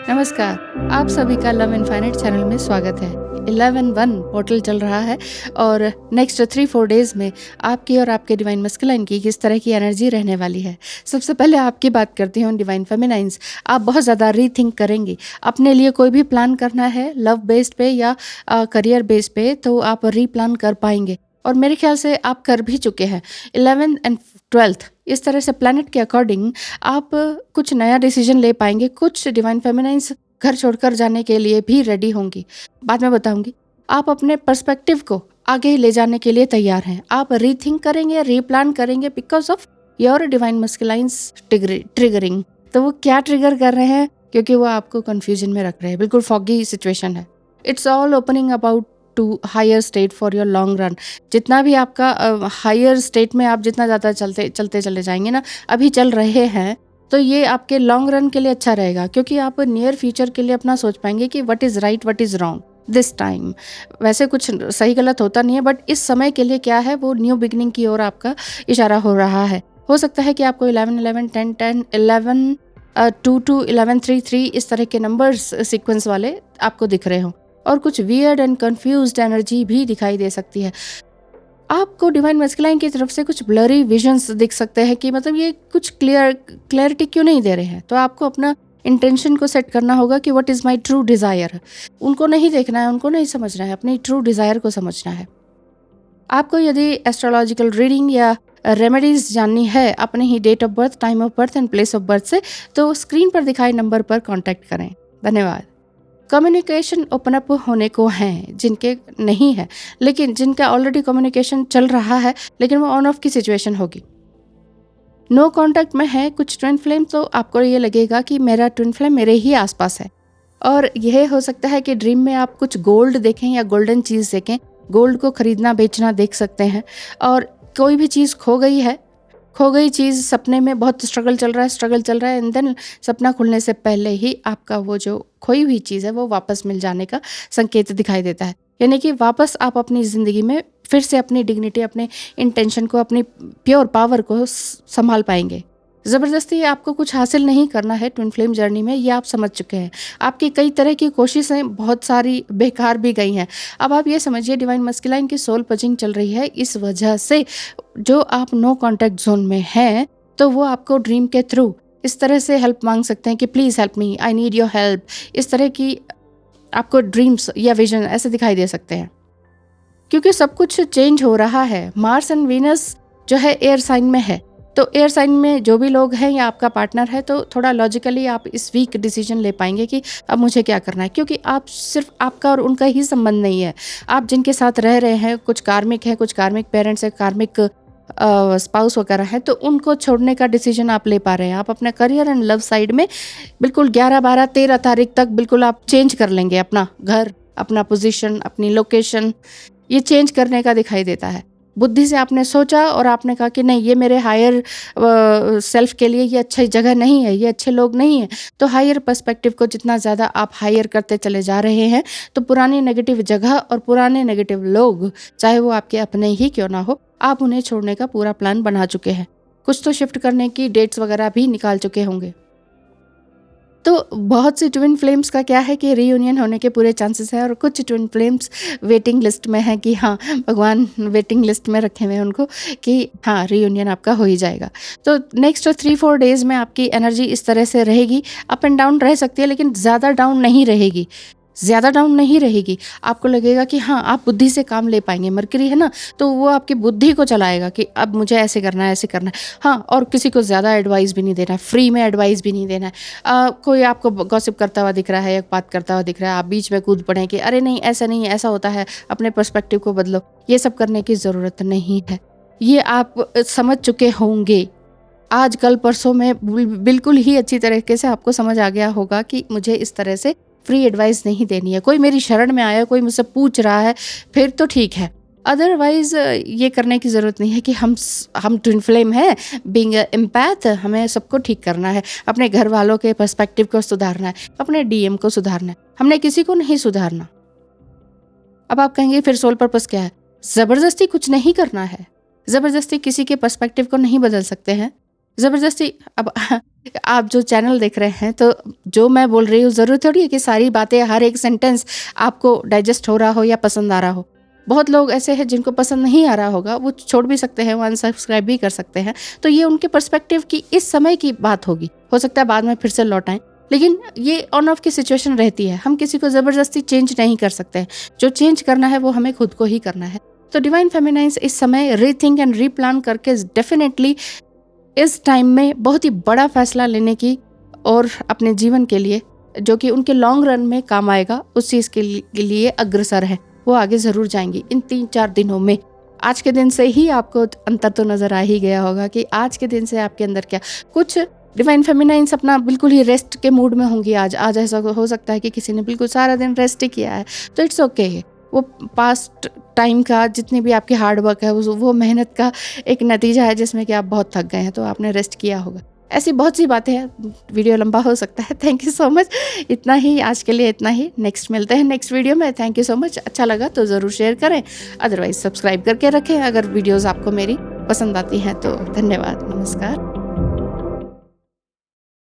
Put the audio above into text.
नमस्कार, आप सभी का लव इनफाइनाइट चैनल में स्वागत है। 11-1 पोर्टल चल रहा है और नेक्स्ट 3-4 डेज़ में आपकी और आपके डिवाइन मस्कुलाइन की किस तरह की एनर्जी रहने वाली है। सबसे पहले आपकी बात करती हूँ डिवाइन फेमिनाइन्स। आप बहुत ज़्यादा रीथिंक करेंगी। अपने लिए कोई भी प्लान करना है लव बेस्ड पे या करियर बेस पे, तो आप रीप्लान कर पाएंगे और मेरे ख्याल से आप कर भी चुके हैं। 11th एंड 12th इस तरह से प्लैनेट के अकॉर्डिंग आप कुछ नया डिसीजन ले पाएंगे। कुछ डिवाइन फेमिनाइन्स घर छोड़कर जाने के लिए भी रेडी होंगी, बाद में बताऊंगी। आप अपने पर्सपेक्टिव को आगे ले जाने के लिए तैयार हैं। आप रीथिंक करेंगे, रीप्लान करेंगे because of your divine masculines triggering. तो वो क्या ट्रिगर कर रहे हैं? क्योंकि वो आपको कंफ्यूजन में रख रहे हैं। बिल्कुल फॉगी सिचुएशन है। It's all opening about to higher state for your long run. जितना भी आपका हायर स्टेट में आप जितना ज़्यादा चलते चले जाएंगे ना, अभी चल रहे हैं, तो ये आपके लॉन्ग रन के लिए अच्छा रहेगा, क्योंकि आप नियर फ्यूचर के लिए अपना सोच पाएंगे कि what is right, what is wrong this time. वैसे कुछ सही गलत होता नहीं है, बट इस समय के लिए क्या है, वो न्यू बिगनिंग की ओर आपका इशारा हो रहा है। हो सकता है कि आपको 11-11, 10-10, 11, 2-2, 11-3-3 इस तरह के नंबर्स सीक्वेंस वाले आपको दिख रहे हों, और कुछ वियर्ड एंड कंफ्यूज्ड एनर्जी भी दिखाई दे सकती है। आपको डिवाइन मस्कुलाइन की तरफ से कुछ ब्लरी विजन्स दिख सकते हैं कि मतलब ये कुछ क्लैरिटी क्यों नहीं दे रहे हैं। तो आपको अपना इंटेंशन को सेट करना होगा कि what is my true desire. उनको नहीं देखना है, उनको नहीं समझना है, अपनी ट्रू डिज़ायर को समझना है। आपको यदि एस्ट्रोलॉजिकल रीडिंग या रेमेडीज जाननी है अपने ही date of birth, time of birth and place of birth से, तो स्क्रीन पर दिखाए नंबर पर कॉन्टैक्ट करें। धन्यवाद। कम्युनिकेशन ओपन अप होने को हैं, जिनके नहीं है, लेकिन जिनका ऑलरेडी कम्युनिकेशन चल रहा है, लेकिन वो ऑन ऑफ की सिचुएशन होगी। नो कांटेक्ट में है कुछ ट्विन फ्लेम, तो आपको ये लगेगा कि मेरा ट्विन फ्लेम मेरे ही आसपास है। और यह हो सकता है कि ड्रीम में आप कुछ गोल्ड देखें या गोल्डन चीज़ देखें। गोल्ड को खरीदना बेचना देख सकते हैं। और कोई भी चीज़ खो गई चीज़ सपने में बहुत स्ट्रगल चल रहा है एंड देन सपना खुलने से पहले ही आपका वो जो खोई हुई चीज़ है वो वापस मिल जाने का संकेत दिखाई देता है। यानी कि वापस आप अपनी ज़िंदगी में फिर से अपनी डिग्निटी, अपने इंटेंशन को, अपनी प्योर पावर को संभाल पाएंगे। ज़बरदस्ती आपको कुछ हासिल नहीं करना है ट्विन फ्लेम जर्नी में, ये आप समझ चुके हैं। आपकी कई तरह की कोशिशें बहुत सारी बेकार भी गई हैं। अब आप ये समझिए डिवाइन मस्कुलाइन की सोल पजिंग चल रही है, इस वजह से जो आप नो कॉन्टैक्ट जोन में हैं, तो वो आपको ड्रीम के थ्रू इस तरह से हेल्प मांग सकते हैं कि please help me, I need your help. इस तरह की आपको ड्रीम्स या विजन ऐसे दिखाई दे सकते हैं, क्योंकि सब कुछ चेंज हो रहा है। मार्स एंड वीनस जो है एयर साइन में है, तो एयर साइन में जो भी लोग हैं या आपका पार्टनर है, तो थोड़ा लॉजिकली आप इस वीक डिसीजन ले पाएंगे कि अब मुझे क्या करना है, क्योंकि आप सिर्फ आपका और उनका ही संबंध नहीं है। आप जिनके साथ रह रहे हैं, कुछ कार्मिक है, कुछ कार्मिक पेरेंट्स है, कार्मिक स्पाउस वगैरह है, तो उनको छोड़ने का डिसीजन आप ले पा रहे हैं। आप अपने करियर एंड लव साइड में बिल्कुल 11, 12, 13 तारीख तक बिल्कुल आप चेंज कर लेंगे अपना घर, अपना पोजीशन, अपनी लोकेशन, ये चेंज करने का दिखाई देता है। बुद्धि से आपने सोचा और आपने कहा कि नहीं, ये मेरे हायर सेल्फ के लिए ये अच्छी जगह नहीं है, ये अच्छे लोग नहीं हैं। तो हायर पर्सपेक्टिव को जितना ज़्यादा आप हायर करते चले जा रहे हैं, तो पुरानी नेगेटिव जगह और पुराने नेगेटिव लोग, चाहे वो आपके अपने ही क्यों ना हो, आप उन्हें छोड़ने का पूरा प्लान बना चुके हैं। कुछ तो शिफ्ट करने की डेट्स वगैरह भी निकाल चुके होंगे। तो बहुत सी ट्विन फ्लेम्स का क्या है कि रीयूनियन होने के पूरे चांसेस हैं, और कुछ ट्विन फ्लेम्स वेटिंग लिस्ट में है कि हाँ, भगवान वेटिंग लिस्ट में रखे हुए हैं उनको कि हाँ, रीयूनियन आपका हो ही जाएगा। तो नेक्स्ट 3-4 डेज़ में आपकी एनर्जी इस तरह से रहेगी। अप एंड डाउन रह सकती है, लेकिन ज़्यादा डाउन नहीं रहेगी। आपको लगेगा कि हाँ, आप बुद्धि से काम ले पाएंगे। मरकरी है ना, तो वो आपकी बुद्धि को चलाएगा कि अब मुझे ऐसे करना है, ऐसे करना है। हाँ, और किसी को ज़्यादा एडवाइस भी नहीं देना है, फ्री में एडवाइस भी नहीं देना है। कोई आपको गॉसिप करता हुआ दिख रहा है या बात करता हुआ दिख रहा है, आप बीच में कूद पड़े कि अरे नहीं, ऐसा नहीं, ऐसा होता है, अपने पर्सपेक्टिव को बदलो। ये सब करने की ज़रूरत नहीं है। ये आप समझ चुके होंगे। आज कल परसों में बिल्कुल ही अच्छी तरीके से आपको समझ आ गया होगा कि मुझे इस तरह से फ्री एडवाइस नहीं देनी है। कोई मेरी शरण में आया, कोई मुझसे पूछ रहा है, फिर तो ठीक है। अदरवाइज ये करने की ज़रूरत नहीं है कि हम ट्विन फ्लेम हैं, बीइंग एम्पैथ, हमें सबको ठीक करना है, अपने घर वालों के पर्सपेक्टिव को सुधारना है, अपने डीएम को सुधारना है, हमने किसी को नहीं सुधारना। अब आप कहेंगे फिर सोल पर्पस क्या है? ज़बरदस्ती कुछ नहीं करना है। ज़बरदस्ती किसी के पर्सपेक्टिव को नहीं बदल सकते हैं। ज़बरदस्ती अब आप जो चैनल देख रहे हैं, तो जो मैं बोल रही हूँ ज़रूरी थोड़ी है कि सारी बातें, हर एक सेंटेंस आपको डाइजेस्ट हो रहा हो या पसंद आ रहा हो। बहुत लोग ऐसे हैं जिनको पसंद नहीं आ रहा होगा, वो छोड़ भी सकते हैं, वो अनसब्सक्राइब भी कर सकते हैं। तो ये उनके पर्सपेक्टिव की इस समय की बात होगी। हो सकता है बाद में फिर से लौट आएँ, लेकिन ये ऑन ऑफ की सिचुएशन रहती है। हम किसी को ज़बरदस्ती चेंज नहीं कर सकते हैं। जो चेंज करना है वो हमें खुद को ही करना है। तो डिवाइन फेमिनाइन्स इस समय रीथिंक एंड रीप्लान करके डेफिनेटली इस टाइम में बहुत ही बड़ा फैसला लेने की, और अपने जीवन के लिए जो कि उनके लॉन्ग रन में काम आएगा, उस चीज़ के लिए अग्रसर है। वो आगे ज़रूर जाएंगी इन 3-4 दिनों में। आज के दिन से ही आपको अंतर तो नज़र आ ही गया होगा कि आज के दिन से आपके अंदर क्या कुछ डिवाइन फेमिनाइन्स अपना बिल्कुल ही रेस्ट के मूड में होंगी। आज ऐसा हो सकता है कि किसी ने बिल्कुल सारा दिन रेस्ट ही किया है, तो इट्स ओके। वो पास्ट टाइम का जितनी भी आपकी हार्ड वर्क है, वो मेहनत का एक नतीजा है जिसमें कि आप बहुत थक गए हैं, तो आपने रेस्ट किया होगा। ऐसी बहुत सी बातें हैं, वीडियो लंबा हो सकता है। Thank you so much. इतना ही आज के लिए, इतना ही। नेक्स्ट मिलते हैं नेक्स्ट वीडियो में। Thank you so much. अच्छा लगा तो ज़रूर शेयर करें, अदरवाइज सब्सक्राइब करके रखें अगर वीडियोज़ आपको मेरी पसंद आती हैं तो। धन्यवाद, नमस्कार।